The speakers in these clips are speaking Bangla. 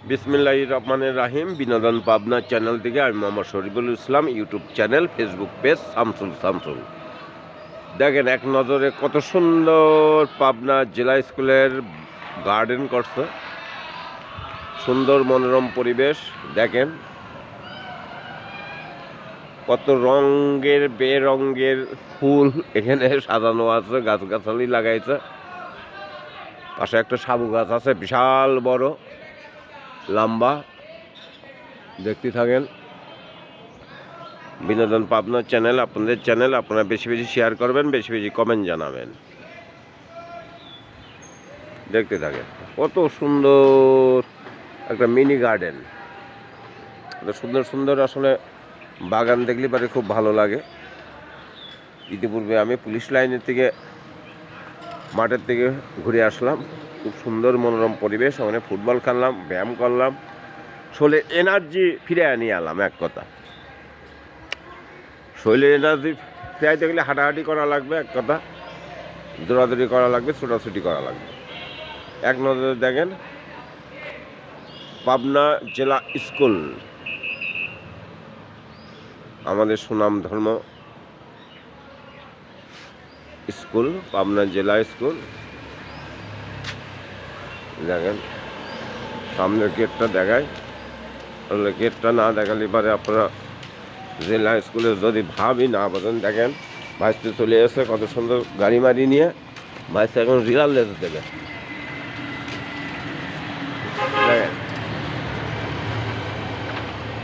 বিসমিল্লাহির রহমানির রাহিম। বিনোদন পাবনা চ্যানেল থেকে আমি Mohammad Shariful Islam. YouTube channel, Facebook page Shamsul. দেখেন এক নজরে কত সুন্দর পাবনা জেলা স্কুলের গার্ডেন করছে। সুন্দর মনোরম পরিবেশ। দেখেন কত রঙের বেরঙের ফুল এখানে সাজানো আছে, গাছগাছালি লাগাইছে। পাশে একটা সাবু গাছ আছে, বিশাল বড় লম্বা। দেখতে থাকেন। বিনোদন পাবনা চ্যানেল আপনাদের চ্যানেল, আপনারা বেশি বেশি শেয়ার করবেন, বেশি বেশি কমেন্ট জানাবেন। দেখতে থাকেন কত সুন্দর একটা মিনি গার্ডেন। সুন্দর সুন্দর আসলে বাগান দেখলে পরে খুব ভালো লাগে। ইতিপূর্বে আমি পুলিশ লাইনের থেকে মাঠের থেকে ঘুরে আসলাম। খুব সুন্দর মনোরম পরিবেশ। ওখানে ফুটবল খেললাম, ব্যায়াম করলাম, শরীরে এনার্জি ফিরে নিয়ে এলাম। এক কথা, শরীরের এনার্জি ফিরাইতে গেলে হাঁটাহাঁটি করা লাগবে, এক কথা দৌড়াদৌড়ি করা লাগবে, ছোটাছুটি করা লাগবে। এক নজরে দেখেন পাবনা জেলা স্কুল, আমাদের সুনাম ধর্ম স্কুল, পাবনা জেলা স্কুল। দেখেন সামনের গেটটা দেখায়, তাহলে গেটটা না দেখালে পরে আপনারা জেলা স্কুলে যদি ভাবই না বোঝেন। দেখেন ভাইসতে চলে এসে কত সুন্দর গাড়ি মারি নিয়ে ভাইসতে এখন রিলার লেতে দেবে। দেখেন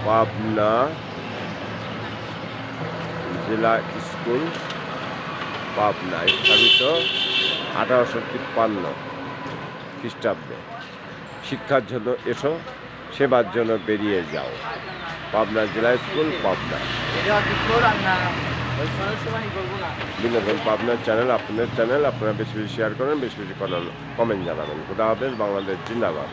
পাবনা জেলা স্কুল, পাবনা, স্থাপিত 1853 খ্রিস্টাব্দে। শিক্ষার জন্য এসো, সেবার জন্য বেরিয়ে যাও। পাবনা জেলা স্কুল, পাবনা। বিনোদন পাবনার চ্যানেল আপনাদের চ্যানেল, আপনারা বেশি বেশি শেয়ার করেন, বেশি বেশি কমেন্ট জানাবেন। খোদা হাফেজ। বাংলাদেশ জিন্দাবাদ।